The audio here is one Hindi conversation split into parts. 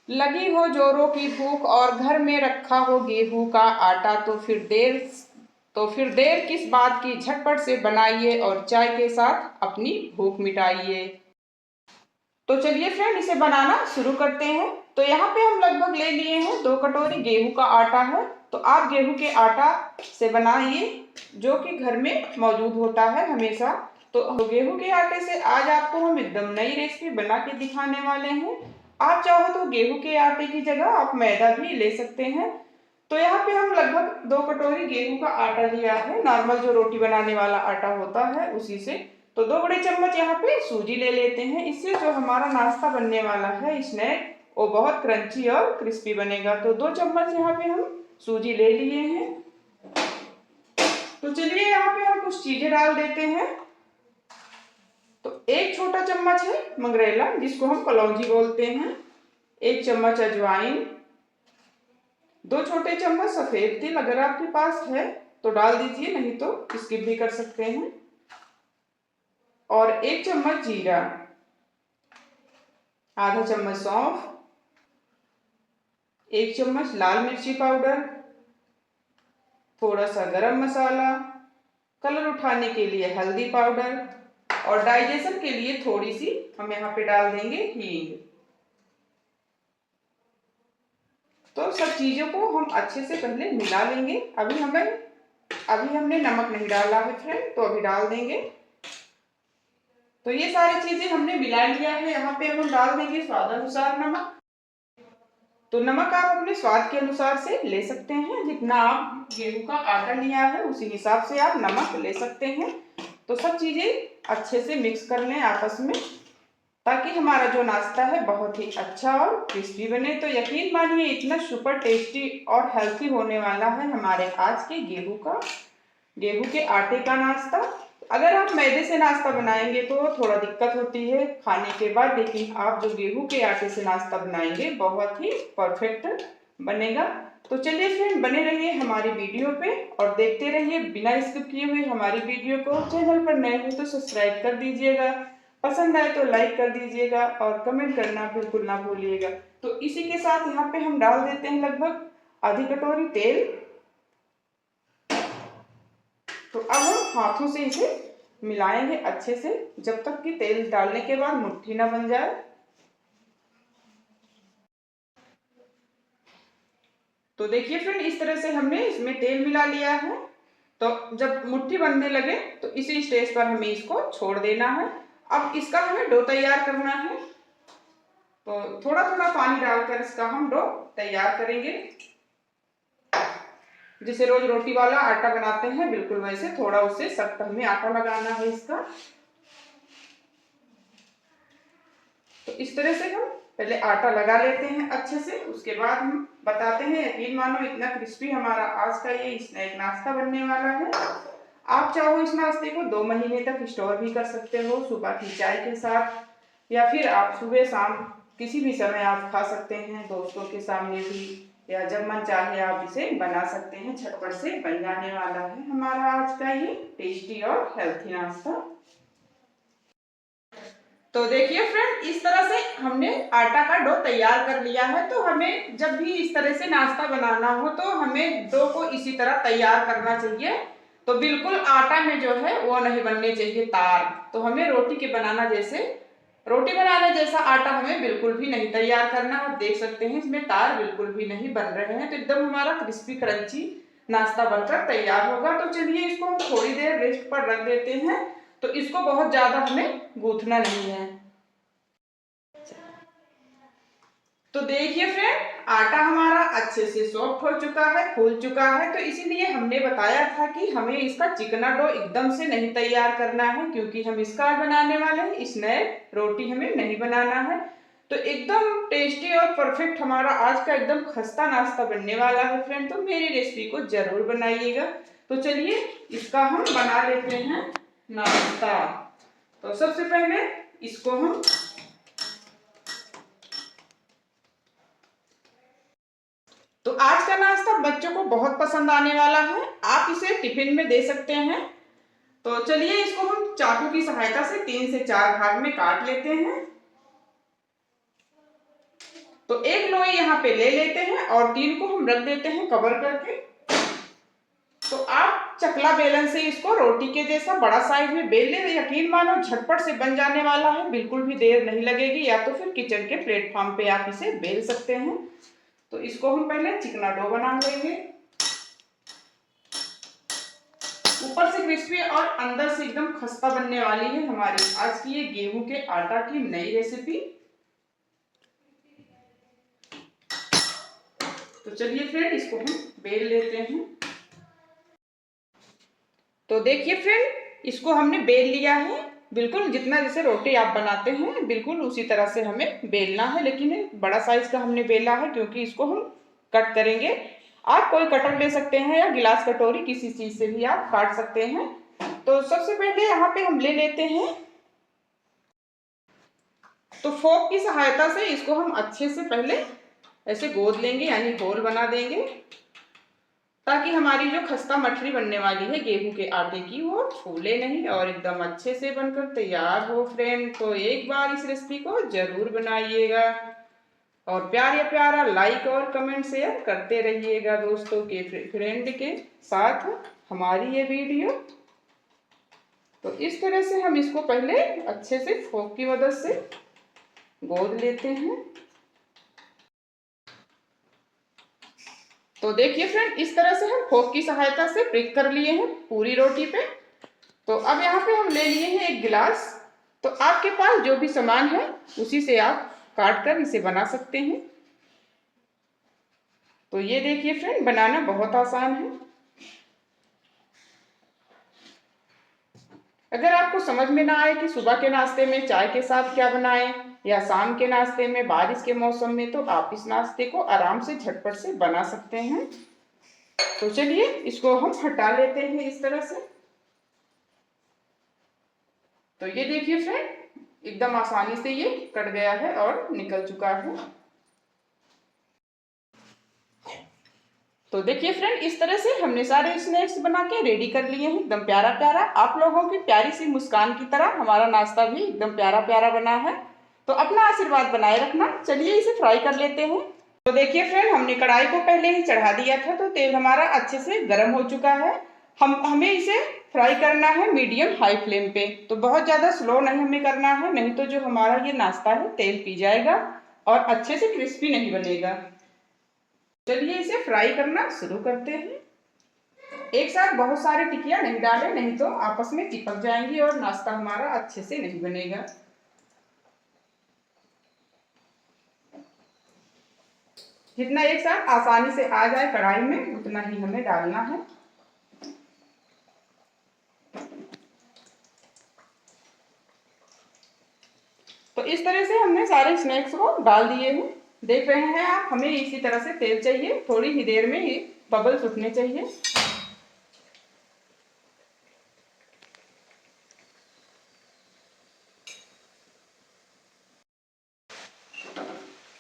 लगी हो जोरों की भूख और घर में रखा हो गेहूं का आटा, तो फिर देर किस बात की, झटपट से बनाइए और चाय के साथ अपनी भूख मिटाइए। तो चलिए फ्रेंड, इसे बनाना शुरू करते हैं। तो यहाँ पे हम लगभग ले लिए हैं 2 कटोरी गेहूं का आटा है। तो आप गेहूं के आटा से बनाइए जो कि घर में मौजूद होता है हमेशा। तो गेहूं के आटे से आज आपको हम एकदम नई रेसिपी बना के दिखाने वाले हैं। आप चाहो तो गेहूं के आटे की जगह आप मैदा भी ले सकते हैं। तो यहाँ पे हम लगभग 2 कटोरी गेहूं का आटा लिया है, नॉर्मल जो रोटी बनाने वाला आटा होता है उसी से। तो 2 बड़े चम्मच यहाँ पे सूजी ले लेते हैं। इससे जो हमारा नाश्ता बनने वाला है स्नैक, वो बहुत क्रंची और क्रिस्पी बनेगा। तो 2 चम्मच यहाँ पे हम सूजी ले लिए हैं। तो चलिए यहाँ पे हम कुछ चीजें डाल देते हैं। तो 1 छोटा चम्मच है मंगरेला, जिसको हम कलौंजी बोलते हैं। 1 चम्मच अजवाइन। 2 छोटे चम्मच सफेद तिल, अगर आपके पास है तो डाल दीजिए, नहीं तो स्किप भी कर सकते हैं। और 1 चम्मच जीरा। आधा चम्मच सौंफ। 1 चम्मच लाल मिर्ची पाउडर। थोड़ा सा गरम मसाला। कलर उठाने के लिए हल्दी पाउडर। और डाइजेशन के लिए थोड़ी सी हम यहाँ पे डाल देंगे हींग। तो सब चीजों को हम अच्छे से पहले मिला लेंगे। अभी हमने नमक नहीं डाला है फ्रेंड, तो अभी डाल देंगे। तो ये सारी चीजें हमने मिला लिया है। यहाँ पे हम डाल देंगे स्वाद अनुसार नमक। तो नमक आप अपने स्वाद के अनुसार से ले सकते हैं, जितना आप गेहूं का आटा लिया है उसी हिसाब से आप नमक ले सकते हैं। तो सब चीजें अच्छे से मिक्स कर लें आपस में, ताकि हमारा जो नाश्ता है बहुत ही अच्छा और क्रिस्पी बने। तो यकीन मानिए इतना सुपर टेस्टी और हेल्थी होने वाला है हमारे आज के गेहूं के आटे का नाश्ता। अगर आप मैदे से नाश्ता बनाएंगे तो थोड़ा दिक्कत होती है खाने के बाद, लेकिन आप जो गेहूं के आटे से नाश्ता बनाएंगे बहुत ही परफेक्ट बनेगा। तो चलिए फ्रेंड, बने रहिए हमारी वीडियो पे और देखते रहिए बिना स्किप किए हुए हमारी वीडियो को। चैनल पर नए हो तो सब्सक्राइब कर दीजिएगा, पसंद आए तो लाइक कर दीजिएगा और कमेंट करना बिल्कुल ना भूलिएगा। तो इसी के साथ यहाँ पे हम डाल देते हैं लगभग आधी कटोरी तेल। तो अब हम हाथों से इसे मिलाएंगे अच्छे से, जब तक कि तेल डालने के बाद मुट्ठी ना बन जाए। तो देखिए फ्रेंड, इस तरह से हमने इसमें तेल मिला लिया है। तो जब मुट्ठी बनने लगे तो इसी स्टेज पर हमें इसको छोड़ देना है। अब इसका हमें डो तैयार करना है। तो थोड़ा थोड़ा पानी डालकर इसका हम डो तैयार करेंगे। जैसे रोज रोटी वाला आटा बनाते हैं बिल्कुल वैसे, थोड़ा उससे सख्त हमें आटा लगाना है इसका। तो इस तरह से हम पहले आटा लगा लेते हैं अच्छे से, उसके बाद हम बताते हैं। यकीन मानो इतना क्रिस्पी हमारा आज का ये स्नैक नाश्ता बनने वाला है। आप चाहो इस नाश्ते को 2 महीने तक स्टोर भी कर सकते हो, सुबह की चाय के साथ, या फिर आप सुबह शाम किसी भी समय आप खा सकते हैं, दोस्तों के सामने भी, या जब मन चाहे आप इसे बना सकते हैं। झटपट से बन जाने वाला है हमारा आज का ये टेस्टी और हेल्थी नाश्ता। तो देखिए फ्रेंड, इस तरह से हमने आटा का डो तैयार कर लिया है। तो हमें जब भी इस तरह से नाश्ता बनाना हो तो हमें डो को इसी तरह तैयार करना चाहिए। तो बिल्कुल आटा में जो है वो नहीं बनने चाहिए तार। तो हमें रोटी बनाने जैसा आटा हमें बिल्कुल भी नहीं तैयार करना। आप देख सकते हैं इसमें तार बिल्कुल भी नहीं बन रहे हैं। तो एकदम हमारा क्रिस्पी क्रंची नाश्ता बनकर तैयार होगा। तो चलिए इसको हम थोड़ी देर रेस्ट पर रख देते हैं। तो इसको बहुत ज्यादा हमें गूंथना नहीं है। तो देखिए फ्रेंड, आटा हमारा अच्छे से सॉफ्ट हो चुका है, फूल चुका है। तो इसीलिए हमने बताया था कि हमें इसका चिकना डो एकदम से नहीं तैयार करना है, क्योंकि हम इसका बनाने वाले हैं स्नैक, रोटी हमें नहीं बनाना है। तो एकदम टेस्टी और परफेक्ट हमारा आज का एकदम खस्ता नाश्ता बनने वाला है फ्रेंड। तो मेरी रेसिपी को जरूर बनाइएगा। तो चलिए इसका हम बना लेते हैं नाश्ता। तो सबसे पहले इसको हम तो आज का नाश्ता बच्चों को बहुत पसंद आने वाला है। आप इसे टिफिन में दे सकते हैं। तो चलिए इसको हम चाकू की सहायता से 3 से 4 भाग में काट लेते हैं। तो एक लोई यहाँ पे ले लेते हैं और 3 को हम रख देते हैं कवर करके। तो आप चकला बेलन से इसको रोटी के जैसा बड़ा साइज में बेल ले, यकीन मानो झटपट से बन जाने वाला है, बिल्कुल भी देर नहीं लगेगी। या तो फिर किचन के प्लेटफॉर्म पे आप इसे बेल सकते हैं। तो इसको हम पहले चिकना डो बना लेंगे, ऊपर से क्रिस्पी और अंदर से एकदम खस्ता बनने वाली है हमारी आज की ये गेहूं के आटा की नई रेसिपी। तो चलिए फ्रेंड इसको हम बेल लेते हैं। तो देखिए फ्रेंड इसको हमने बेल लिया है, बिल्कुल जितना जैसे रोटी आप बनाते हैं बिल्कुल उसी तरह से हमें बेलना है, लेकिन बड़ा साइज का हमने बेला है क्योंकि इसको हम कट करेंगे। आप कोई कटर ले सकते हैं या गिलास कटोरी किसी चीज से भी आप काट सकते हैं। तो सबसे पहले यहाँ पे हम ले लेते हैं, तो फोक की सहायता से इसको हम अच्छे से पहले ऐसे गोद लेंगे, यानी होल बना देंगे, ताकि हमारी जो खस्ता मठरी बनने वाली है गेहूं के आटे की वो फूले नहीं और एकदम अच्छे से बनकर तैयार हो। फ्रेंड तो एक बार इस रेसिपी को जरूर बनाइएगा और प्यार या प्यारा लाइक और कमेंट शेयर करते रहिएगा दोस्तों के फ्रेंड के साथ हमारी ये वीडियो। तो इस तरह से हम इसको पहले अच्छे से फोक की मदद से गोद लेते हैं। तो देखिए फ्रेंड इस तरह से हम फोक की सहायता से प्रिक कर लिए हैं पूरी रोटी पे। तो अब यहाँ पे हम ले लिए हैं एक गिलास। तो आपके पास जो भी सामान है उसी से आप काट कर इसे बना सकते हैं। तो ये देखिए फ्रेंड बनाना बहुत आसान है। अगर आपको समझ में ना आए कि सुबह के नाश्ते में चाय के साथ क्या बनाएं या शाम के नाश्ते में बारिश के मौसम में, तो आप इस नाश्ते को आराम से झटपट से बना सकते हैं। तो चलिए इसको हम हटा लेते हैं इस तरह से। तो ये देखिए फ्रेंड एकदम आसानी से ये कट गया है और निकल चुका है। तो देखिए फ्रेंड इस तरह से हमने सारे स्नैक्स बना के रेडी कर लिए हैं, एकदम प्यारा प्यारा। आप लोगों की प्यारी सी मुस्कान की तरह हमारा नाश्ता भी एकदम प्यारा प्यारा बना है। तो अपना आशीर्वाद बनाए रखना। चलिए इसे फ्राई कर लेते हैं। तो देखिए फ्रेंड हमने कढ़ाई को पहले ही चढ़ा दिया था, तो तेल हमारा अच्छे से गर्म हो चुका है। हमें इसे फ्राई करना है मीडियम हाई फ्लेम पे। तो बहुत ज़्यादा स्लो नहीं हमें करना है, नहीं तो जो हमारा ये नाश्ता है तेल पी जाएगा और अच्छे से क्रिस्पी नहीं बनेगा। चलिए इसे फ्राई करना शुरू करते हैं। एक साथ बहुत सारे टिकिया नहीं डालें, नहीं तो आपस में चिपक जाएंगी और नाश्ता हमारा अच्छे से नहीं बनेगा। जितना एक साथ आसानी से आ जाए कढ़ाई में उतना ही हमें डालना है। तो इस तरह से हमने सारे स्नैक्स को डाल दिए हैं। देख रहे हैं आप, हमें इसी तरह से तेल चाहिए, थोड़ी ही देर में ये बबल्स उठने चाहिए।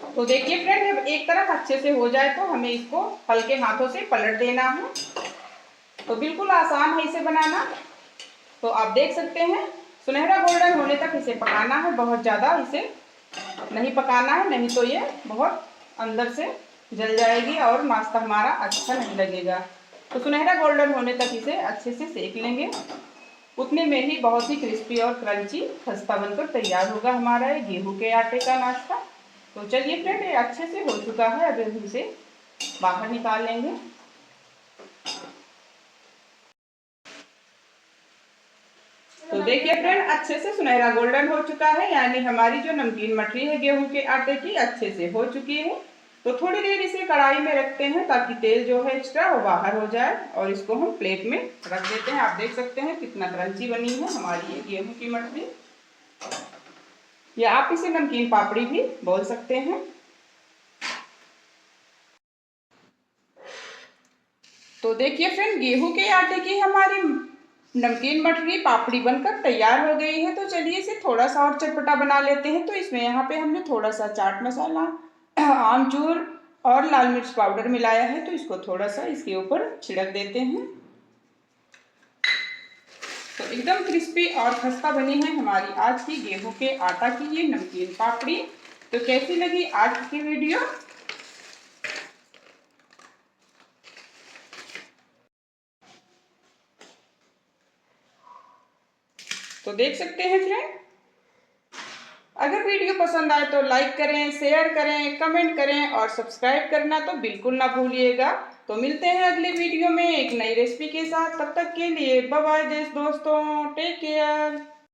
तो देखिए फ्रेंड जब एक तरफ अच्छे से हो जाए तो हमें इसको हल्के हाथों से पलट देना है। तो बिल्कुल आसान है इसे बनाना। तो आप देख सकते हैं सुनहरा गोल्डन होने तक इसे पकाना है, बहुत ज़्यादा इसे नहीं पकाना है, नहीं तो ये बहुत अंदर से जल जाएगी और नाश्ता हमारा अच्छा नहीं लगेगा। तो सुनहरा गोल्डन होने तक इसे अच्छे से सेक लेंगे, उतने में ही बहुत ही क्रिस्पी और क्रंची खस्ता बनकर तैयार होगा हमारा ये गेहूं के आटे का नाश्ता। तो चलिए फ्रेंड ये अच्छे से हो चुका है, अब हम इसे बाहर निकाल लेंगे। तो देखिए फ्रेंड अच्छे से सुनहरा गोल्डन हो चुका है, यानी हमारी जो नमकीन मठरी है गेहूं के आटे की अच्छे से हो चुकी है। तो थोड़ी देर इसे कढ़ाई में रखते हैं ताकि तेल जो है एक्स्ट्रा वो बाहर हो जाए और इसको हम प्लेट में रख देते हैं। आप देख सकते हैं कितना क्रंची बनी है हमारी ये गेहूं की मठरी, या आप इसे नमकीन पापड़ी भी बोल सकते हैं। तो देखिए फ्रेंड गेहूं के आटे की हमारी नमकीन मठरी पापड़ी बनकर तैयार हो गई है। तो चलिए इसे थोड़ा सा और चटपटा बना लेते हैं। तो इसमें यहाँ पे हमने थोड़ा सा चाट मसाला, आमचूर और लाल मिर्च पाउडर मिलाया है, तो इसको थोड़ा सा इसके ऊपर छिड़क देते हैं। तो एकदम क्रिस्पी और खस्ता बनी है हमारी आज की गेहूं के आटा की ये नमकीन पापड़ी। तो कैसी लगी आज की वीडियो? तो देख सकते हैं फ्रेंड, अगर वीडियो पसंद आए तो लाइक करें, शेयर करें, कमेंट करें और सब्सक्राइब करना तो बिल्कुल ना भूलिएगा। तो मिलते हैं अगले वीडियो में एक नई रेसिपी के साथ। तब तक के लिए बाय बाय दोस्तों, टेक केयर।